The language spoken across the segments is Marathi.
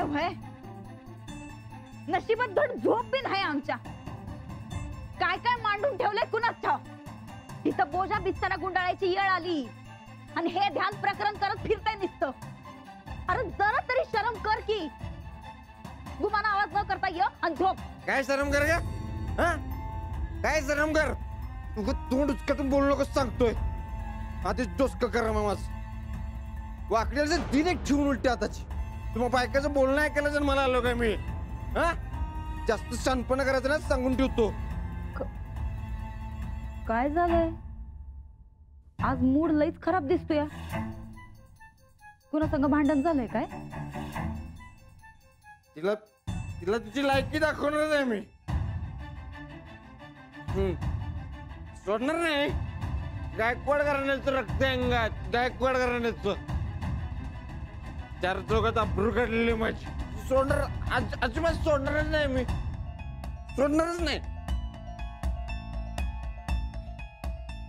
व्हय? नशिबात धड झोप बी नाही आमच्या. काय काय मांडून ठेवलंय कुणाच ठाव. इथं बोजा बिस्तारा गुंडाळायची येळ आली आणि हे ध्यान प्रकरण करत फिरताय नुसतं. अरे जरा तरी शरम कर की. गुमाना आवाज न करता ये आणि झोप. काय शरम कर का? काय शरम कर? तू तोंड उचकातून बोलू नकोस सांगतोय. आधीच डोसकं करा मग माझं. वाकड्याचं दिन एक ठेवून उलटे आताची. तुम्हा बायकाचं बोलणं ऐकायला जर मला आलो काय मी? जास्त शानपणा करायचं ना सांगून ठेवतो. काय झालंय? आज मूड लईच खराब दिसतोय. कुणा संग भांडण झालंय काय? तिला तिला तुझी लायकी दाखवणार नाही मी. सोडणार नाही. गायकवाड घराण्याचं रक्त अंगात. गायकवाड घराण्याचं 4 चौकात अब्रू काढलेली माझी. सोडणार अजिबात सोडणारच नाही मी. सोडणारच नाही.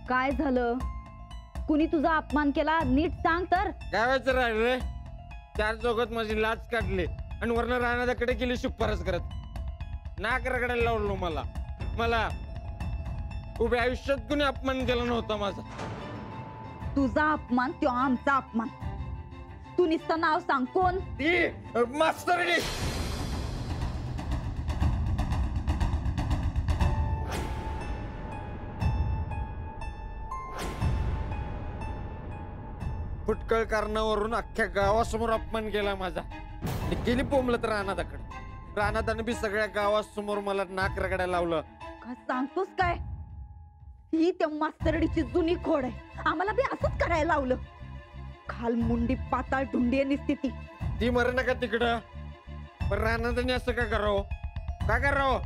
काय झालं? कुणी तुझा अपमान केला नीट सांग तर. काय व्हायचं राहिले? 4 चौकात माझी लाच काढली आणि वरनं राणादाकडे गेली शिफारस करत. नाक रगडायला लावलो मला उभ्या आयुष्यात कुणी अपमान केला नव्हता माझा. तुझा अपमान तो आमचा अपमान. तू नुसतं नाव सांग. कोण? ती मास्तरनी. फुटकळ कारणावरून अख्ख्या गावासमोर अपमान केला माझा. गेली पोमलत राणादाकडे. राणादाने बी सगळ्या गावासमोर मला नाक रगडायला लावलं. काय सांगतोस काय? ही त्या मास्तरडीची जुनी खोड आहे. आम्हाला बी असंच करायला लावलं. खाल मुंडी पाताळ ढुंडी निस्थिती. ती मर नका तिकडं. पण राणादाने असं का करावं? काय करावं?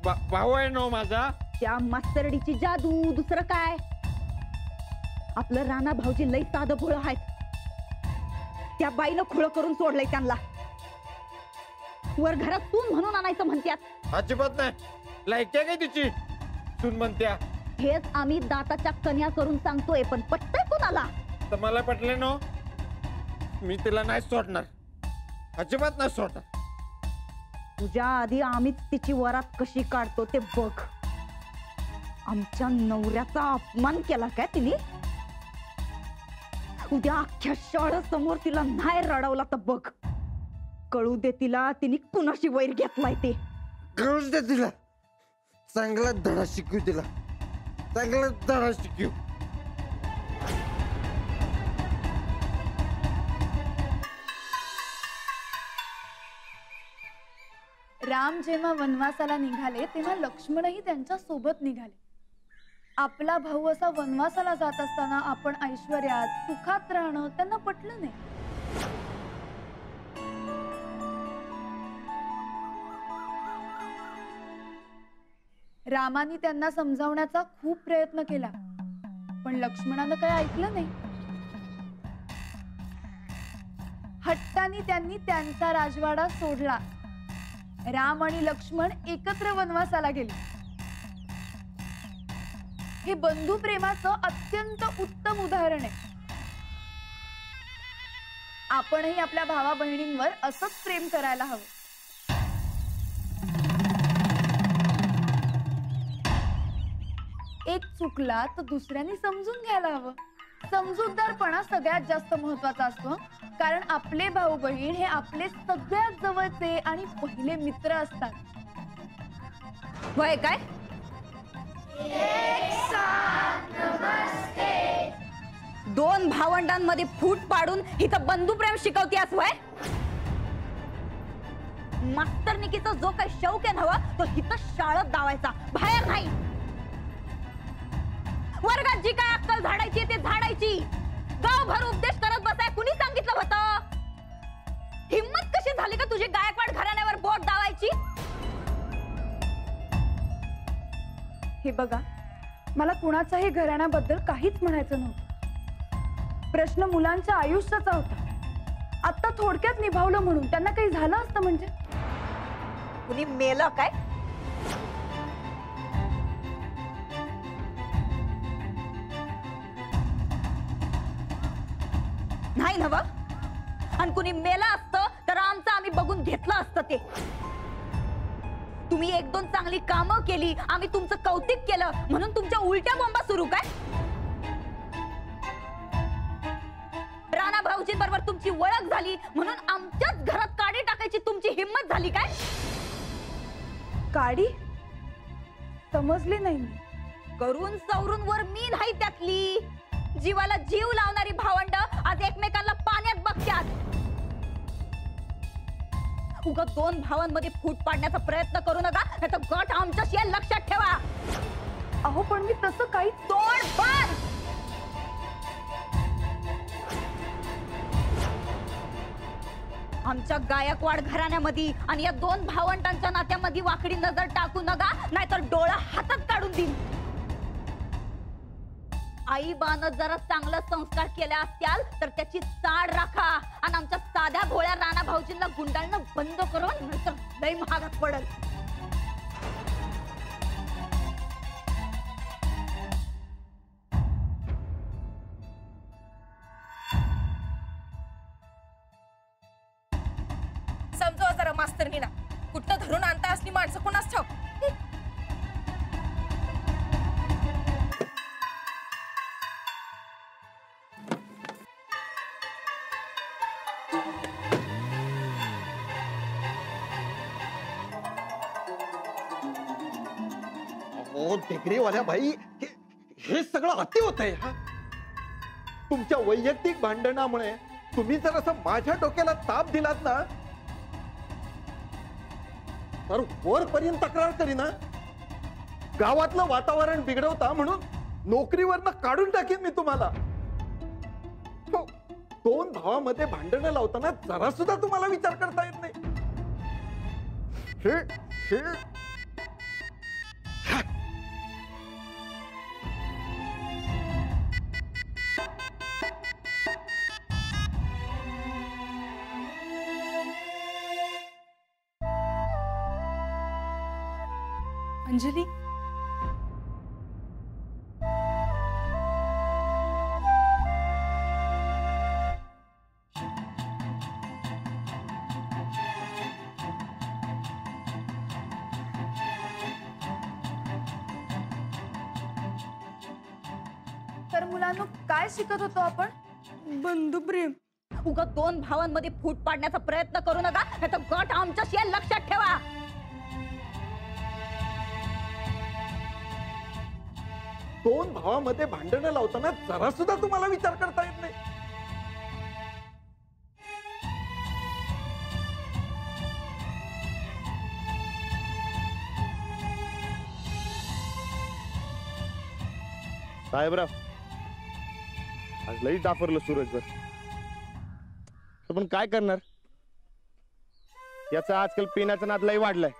भाऊ आहे ना माझा. त्या मास्तरडीची जादू दुसरं काय? आपलं राणा भाऊजी लई साधं भोळ आहेत. त्या बाईनं खुळ करून सोडलंय त्यांना. वर घरात तून म्हणून आणायचं म्हणत्यात. अजिबात नाही. लायकी काय तिची सून म्हणत्या? हेच आम्ही दाताच्या कन्या करून सांगतोय. पण पटतंय कुणाला? तर मला पटले नो. मी तिला नाही सोडणार. अजिबात नाही सोडणार. तुझ्या आधी आम्हीच तिची वरात कशी काढतो ते बघ. आमच्या नवऱ्याचा अपमान केला काय तिने? उद्या अख्ख्या शाळेसमोर तिला नाही रडवला तर बघ. कळू दे तिला तिने कुणाशी वैर घेतलाय ते. कळूच दे तिला. चांगला धडा शिकू तिला. चांगला धडा शिकू. राम जेव्हा वनवासाला निघाले तेव्हा लक्ष्मणही त्यांच्या सोबत निघाले. आपला भाऊ असा वनवासाला जात असताना आपण ऐश्वर्यात सुखात राहणं त्यांना पटलं नाही. रामाने त्यांना समजावण्याचा खूप प्रयत्न केला पण लक्ष्मणानं काही ऐकलं नाही. हट्टाने त्यांनी त्यांचा राजवाडा सोडला. राम आणि लक्ष्मण एकत्र वनवासाला गेले. हे बंधू प्रेमाचं अत्यंत उत्तम उदाहरण आहे. आपणही आपल्या भावा बहिणींवर असंच प्रेम करायला हवं. एक चुकला तर दुसऱ्याने समजून घ्यायला हवं. समजूतदारपणा सगळ्यात जास्त महत्वाचा असतो. कारण आपले भाऊ बहीण हे आपले सगळ्यात जवळचे आणि पहिले मित्र असतात. वय काय? दोन भावंडांमध्ये फूट पाडून इथं बंधुप्रेम शिकवतेस वय? मास्तरनिकीचा जो काही शौक आहे नवा तो इथं शाळेत दावायचा, बाहेर नाही. वर्गात जी काय अक्कल झाडायची ते झाडायची. गावभर उपदेश करत बसाय कुणी सांगितलं होतं? हिम्मत कशी झाली का तुझी गायकवाड घराण्यावर बोट दावायची? हे बघा, मला कुणाच्याही घराण्याबद्दल काहीच म्हणायचं नव्हतं. प्रश्न मुलांच्या आयुष्याचा होता. आता थोडक्यात निभावलं म्हणून त्यांना काही झालं असतं म्हणजे? कुणी मेलं काय? नाही नव. आणि कुणी मेलं असतं तर आम बघून घेतलं असतं ते. तुम्ही एक दोन चांगली कामं केली, आम्ही तुमचं कौतुक केलं म्हणून तुमच्या उलट्या बोंबा सुरू काय? राणा भाऊजींबरोबर तुमची ओळख झाली म्हणून आमच्याच घरात काडी टाकायची तुमची हिम्मत झाली काय? काडी? समजली नाही मी. करून सवरून वर मी नाही त्यातली. जीवाला जीव लावणारी भावंड आज एकमेकांना पाण्यात बघतात. उगा दोन भावांमध्ये फूट पाडण्याचा प्रयत्न करू नका, नाहीतर गट आमच्याशी आहे, लक्षात ठेवा. अहो पण मी तसं काही. तोंड बंद. आमच्या गायकवाड घराण्यामध्ये आणि या दोन भावंडांच्या नात्यामध्ये वाकडी नजर टाकू नका, नाहीतर डोळा हातात काढून देईन. आई बानं जरा चांगलं संस्कार केले असत्याल तर त्याची चाड राखा आणि आमच्या साध्या भोळ्या राणा भाऊजींना गुंडाळणं बंद करून, नाहीतर लय महागात पडल. समजवा जरा मास्तरनीला, कुठं धरून आणता असली माणसं कोणाच ठाऊक. ढेकरेवाल्या बाई, हे सगळं अति होत आहे. तुमच्या वैयक्तिक भांडणामुळे तुम्ही जर असं माझ्या डोक्याला ताप दिलात ना तर वरपर्यंत तक्रार करीना. गावातलं वातावरण बिघडवता म्हणून नोकरीवरनं काढून टाकेन मी तुम्हाला. हो, दोन भावामध्ये भांडणं लावताना जरा सुद्धा तुम्हाला विचार करता येत नाही. हे अंजली, तर मुलांनो काय शिकत होतो आपण? बंधुप्रेम. उगा दोन भावांमध्ये फूट पाडण्याचा प्रयत्न करू नका, नाहीतर गट आमच्याशी आहे, लक्षात ठेवा. दोन भावामध्ये भांडणं लावताना जरा सुद्धा तुम्हाला विचार करता येत नाही. साहेबराव, आज लई डाफरलं सूरजवर. पण काय करणार, याचा आजकाल पिण्याचा नाद लई वाढलाय.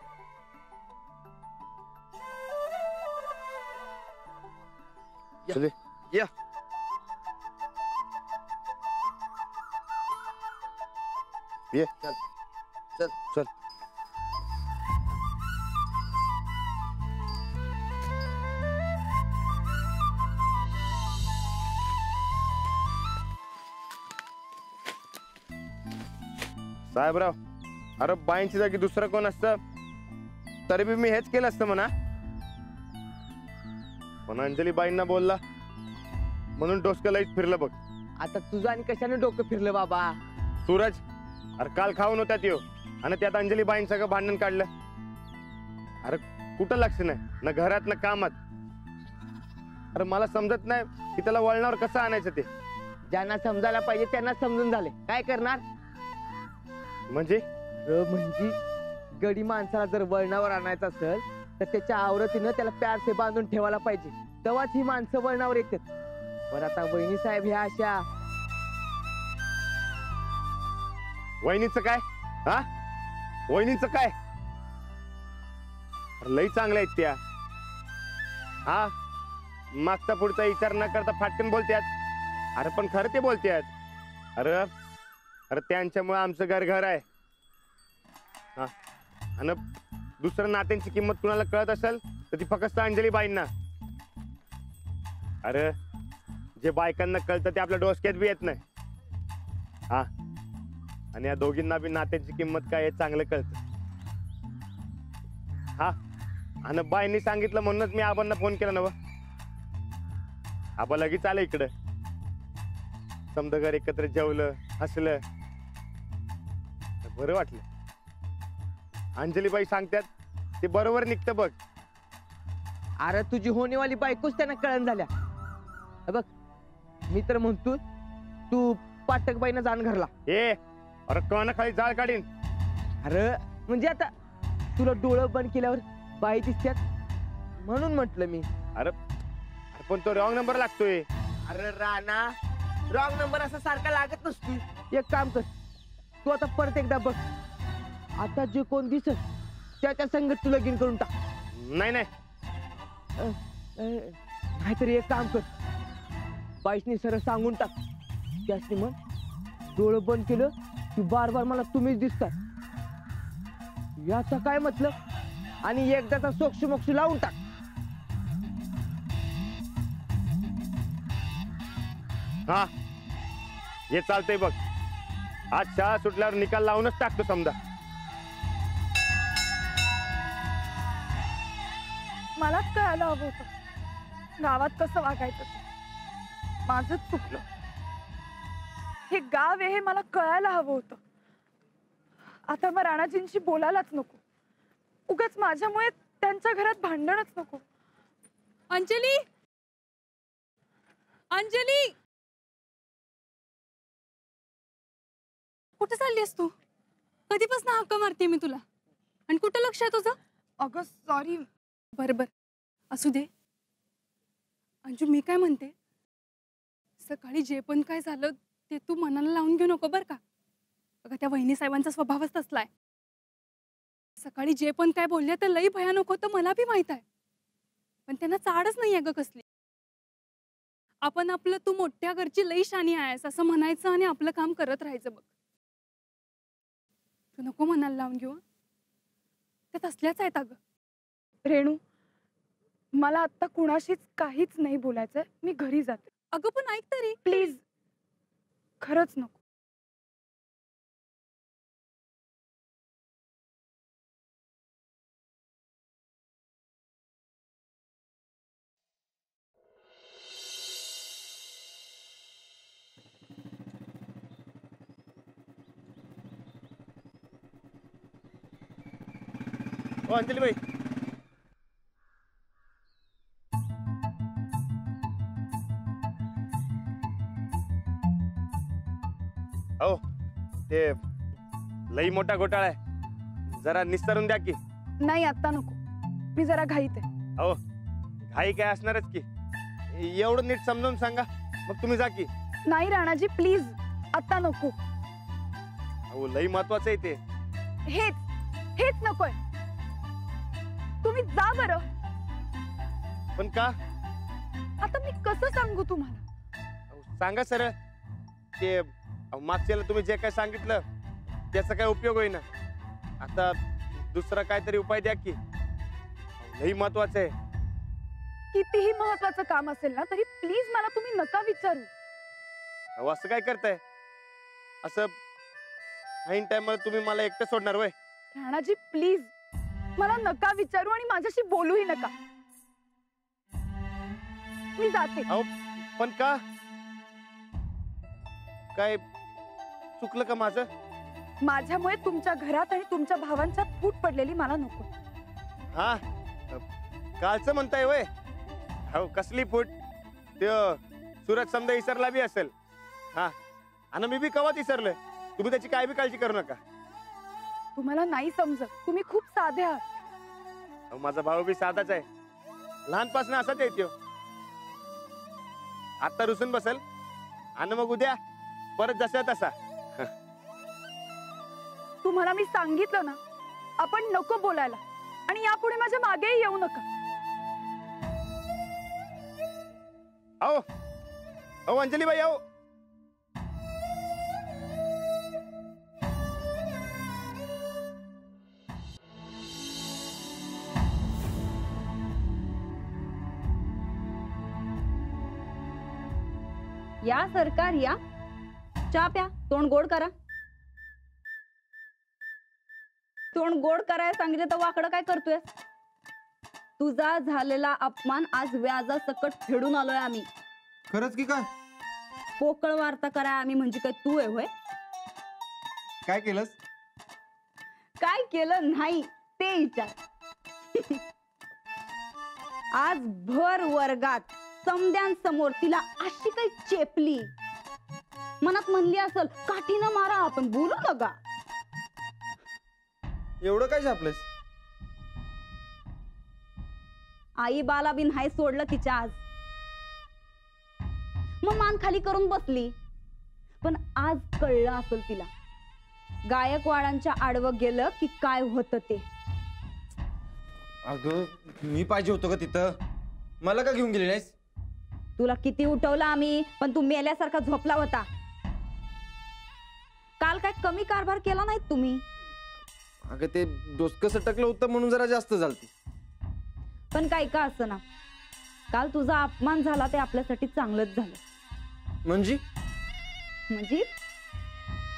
चले या ये चल चल चल. साहेबराव, अरे बाईंची जागी दुसरं कोण असतं तरी बी मी हेच केलं असतं म्हणा. पण अंजली बाईंना बोलला म्हणून डोसकं लईच फिरलं बघ. आता तुझं आणि कशाने डोकं फिरलं बाबा? सूरज, अरे काल खाऊन होत्यात येऊ आणि त्यात अंजली बाईं सगळं भांडण काढलं. अरे कुठं लक्ष नाही, ना घरात ना कामात. अरे मला समजत नाही की त्याला वळणावर कसं आणायचं ते. ज्यांना समजायला पाहिजे त्यांना समजून झाले, काय करणार? म्हणजे म्हणजे गडी माणसाला जर वळणावर आणायचं असेल तर त्याच्या आवरतीनं त्याला प्यारसे बांधून ठेवायला पाहिजे, तेव्हाच ही माणसं वळणावर येतात. पण आता वहिनी साहेब ह्या अशा. वहिनीचं काय? हा, वहिनीचं काय? लई चांगल्या आहेत त्या. हा, मागचा पुढचा विचार न करता फाटकन बोलत्यात. अरे पण खरं ते बोलत्यात. अरे अरे त्यांच्यामुळे आमचं घर घर आहे. हा, आणि दुसरं नात्यांची किंमत कुणाला कळत असेल तर ती फक्त अंजली बाईंना. अरे जे बायकांना कळतं ते आपल्या डोसक्यात बी येत नाही. हा, आणि या दोघींना बी नात्याची किंमत काय आहे चांगलं कळतं. हा, आणि बाईंनी सांगितलं म्हणूनच मी आबांना फोन केला ना. आबा लगेच आलं इकडं. समजा घर एकत्र जेवलं, हसलं, बरं वाटलं. अंजलीबाई सांगतात ते बरोबर निघतं बघ. अरे तुझी होणीवाली बायकोच त्यांना कळण झाल्या. हे बघ, मी तर म्हणतो तू पाटक बाईनं जाण घरला. अरे कण खाली जाळ काढीन. अरे म्हणजे आता तुला डोळं बंद केल्यावर बाई दिसत्यात म्हणून म्हटलं मी. अरे पण तो रॉंग नंबर लागतोय. अरे राणा, रॉंग नंबर असा सारखा लागत नसतो. एक काम कर, तू आता परत एकदा बघ. आता जे कोण दिसत त्याच्या संगत तू लगीन करून टाक. नाही नाही, नाहीतरी एक काम कर, बाईसनी सरळ सांगून टाक. त्यासनी मग डोळं बंद केलं की बार बार मला तुम्हीच दिसतात याचा काय मतलब, आणि एकदाचा सोक्ष मोक्ष लावून टाक. हा हे चालतंय बघ. आज शाळा सुटल्यावर निकाल लावूनच टाकतो समजा. मलाच कळायला हवं होतं गावात कसं वागायचं ते. माझंच चुकलं. हे गाव आहे हे मला कळायला हवं होतं. आता मग राणाजींशी बोलायलाच नको. उगाच माझ्यामुळे त्यांच्या घरात भांडणच नको. अंजली, अंजली, कुठे चाललीस तू? कधीपासून हाका मारते मी तुला, आणि कुठं लक्ष आहे तुझं? अगं सॉरी. बरोबर, असू दे. अंजू, मी काय म्हणते, सकाळी जे पण काय झालं ते तू मनाला लावून घेऊ नको बर का. अगं त्या वहिनी साहेबांचा स्वभावच तसलाय. सकाळी जे पण काय बोलले ते लई भयानक होतं, मला बी माहित आहे. पण त्यांना चाडच नाही आहे ग कसली. आपण आपलं तू मोठ्या घरची लई शानी आहेस असं म्हणायचं आणि आपलं काम करत राहायचं बघ. तू नको मनाला लावून घेऊ. त्या तसल्याच आहेत अगं. रेणू, मला आता कुणाशीच काहीच नाही बोलायचंय. मी घरी जाते. अगं पण ऐक तरी प्लीज, खरंच नको. ओ अंजलीबाई, हो ते लई मोठा घोटाळा आहे, जरा निस्तरून द्या की. नाही आता नको, मी जरा घाईत आहे. हो घाई काय असणारच की. एवढं नीट समजावून सांगा मग तुम्ही जा की. नाही राणाजी प्लीज, आता नको. अहो लई महत्वाचं आहे ते. हेच नकोय. तुम्ही जा बरं. पण का? आता मी कसं सांगू तुम्हाला? अहो, सांगा सरळ. ते मागच्याला तुम्ही जे काय सांगितलं त्याचा काय उपयोग होईना. आता दुसरा काहीतरी उपाय द्या की. लई महत्वाचं आहे. कितीही महत्वाचं काम असेल ना तरी प्लीज मला तुम्ही नका विचारू. अहो असं काय करताय? असं ऐन टाइमला तुम्ही मला एकटं सोडणार वय? राणाजी प्लीज मला नका विचारू आणि माझ्याशी बोलूही नका. मी जाते. अहो पण का? काय चुकलं का माझं? माझ्यामुळे तुमच्या घरात आणि तुमच्या भावांच्या फूट पडलेली मला नको. हा कालचं म्हणताय वय? हो कसली फूट? ते सुरत समजा इसरला बी असेल. हा आणि मी बी कवाच इसरलोय. तुम्ही त्याची काय बी काळजी करू नका. तुम्हाला नाही समजत. तुम्ही खूप साधे आहात. माझा भाऊ बी साधाच आहे. लहानपासून असाच आहे त्यो. आता रुसून बसेल आणि मग उद्या परत जसा तसा. तुम्हाला मी सांगितलं ना आपण नको बोलायला, आणि यापुढे माझ्या मागेही येऊ नका. आओ आओ अंजलीबाई आओ. या सरकार या. चहा प्या, तोंड गोड करा. तोंड गोड करायला सांगितलं तर वाकडं काय करतोय? तुझा झालेला अपमान आज व्याजासकट फेडून आलोय आम्ही. खरंच की काय? पोकळ वार्ता कराय आम्ही म्हणजे काय तू आहे होय? काय केलंस? काय केलं नाही ते विचार. आज भर वर्गात समद्यांसमोर तिला अशी काही चेपली, मनात म्हणली असल काठीनं मारा आपण बोलू नका. एवढं काय छापलंस? आई बाला बिन हाय सोडलं तिच्या आज. मग मान खाली करून बसली. पण आज कळलं असेल तिला गायकवाडांच्या आडवं गेलं की काय होतं ते. अगं मी पाहिजे होतो का तिथं? मला का घेऊन गेली नाहीस? तुला किती उठवलं आम्ही, पण तू मेल्यासारखा झोपला होता. काल काय कमी कारभार केला नाही तुम्ही. अगं ते डोसकं सटकलं होतं म्हणून जरा जास्त झालती. पण काय का असं ना, काल तुझा अपमान झाला ते आपल्यासाठी चांगलंच झालं. म्हणजे म्हणजे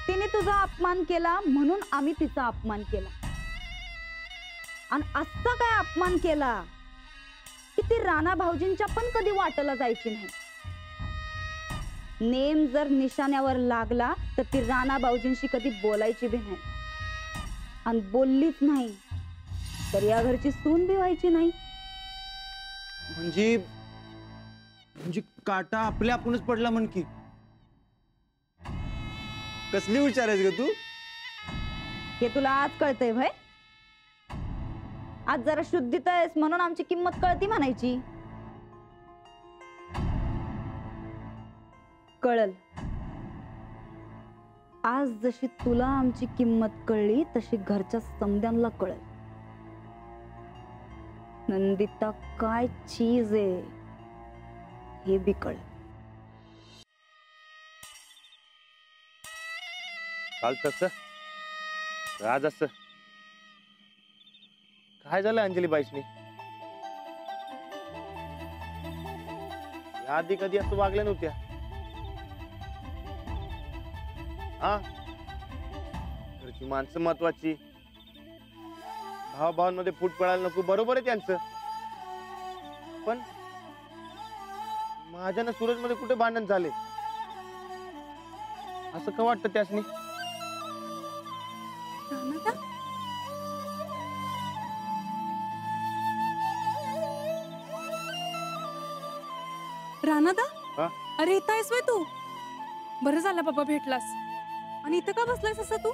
तिने तुझा अपमान केला म्हणून आम्ही तिचा अपमान केला. आणि असा काय अपमान केला की ती राणा भाऊजींच्या पण कधी वाटला जायची नाही. नेम जर निशाण्यावर लागला तर ती राणा भाऊजींशी कधी बोलायची बी नाही. आणि बोललीच नाही तर या घरची सून बी व्हायची नाही. म्हणजे काटा आपल्या आपणच पडला म्हण की. कसली विचारायच ग तू? हे तुला आज कळतंय भय? आज जरा शुद्धीत आहेस म्हणून आमची किंमत कळती म्हणायची. कळल. आज जशी तुला आमची किंमत कळली तशी घरच्या समद्यांना कळल. नंदिता काय चीज आहे हे बी कळल. काल तस आज असं काय झालं अंजली बाईसनी? आधी कधी असं वागल्या नव्हत्या. हा, घरची माणसं महत्वाची. भावाभावांमध्ये फूट पडायला नको, बरोबर आहे त्यांचं. पण माझ्यानं सूरज मध्ये कुठे भांडण झाले असं का वाटतं त्यासनी? रानादा, हा? अरे इथं आहेस व्हय तू? बरं झालं बाबा भेटलास. आणि इथं का बसलायस असं तू?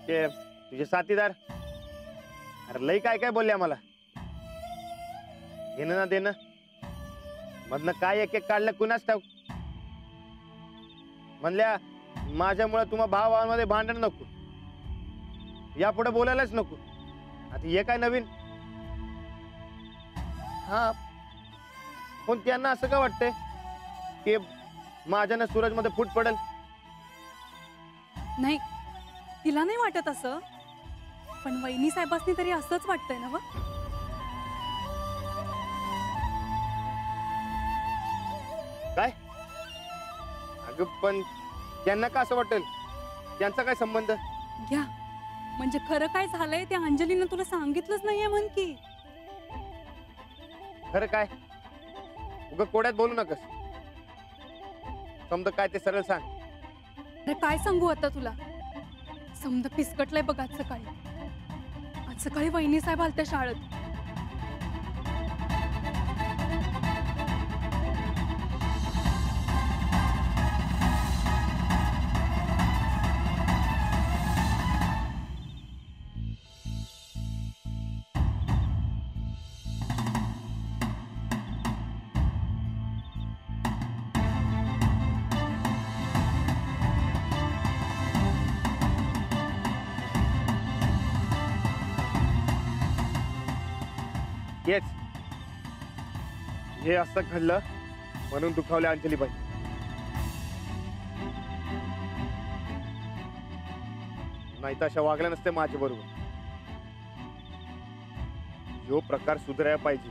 ते तुझे साथीदार अरे लई काय काय बोलले आम्हाला. घेणं ना देणं मधनं काय एक एक काढलं कुणाच ठाऊक. म्हणल्या माझ्यामुळे तुम्हा भावाभावांमध्ये भांडण नको, यापुढे बोलायलाच नको. आता हे काय नवीन? हा, पण त्यांना असं का वाटतंय की माझ्यानं सूरज मध्ये फूट पडेल? नाही, तिला नाही वाटत असं. पण वहिनी साहेबांनी तरी असंच वाटतंय ना? काय? अगं पण त्यांना का असं वाटेल? त्यांचा काय संबंध? घ्या, म्हणजे खरं काय झालंय ते अंजलीनं तुला सांगितलंच नाहीये म्हण की. खरं काय? उगा कोड्यात बोलू नकस. समजा काय ते सरळ सांग. अरे काय सांगू आता तुला? समजा पिसकटलंय बघ आज सकाळी. आज सकाळी वहिनी साहेब आलत्या शाळेत. हेच हे असं घडलं म्हणून दुखावल्या अंजलीबाई. नाही तर अशा वागल्या नसते माझ्या बरोबर. यो प्रकार सुधारायला पाहिजे.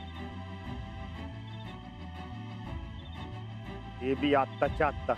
हे बी आत्ताच्या आत्ता.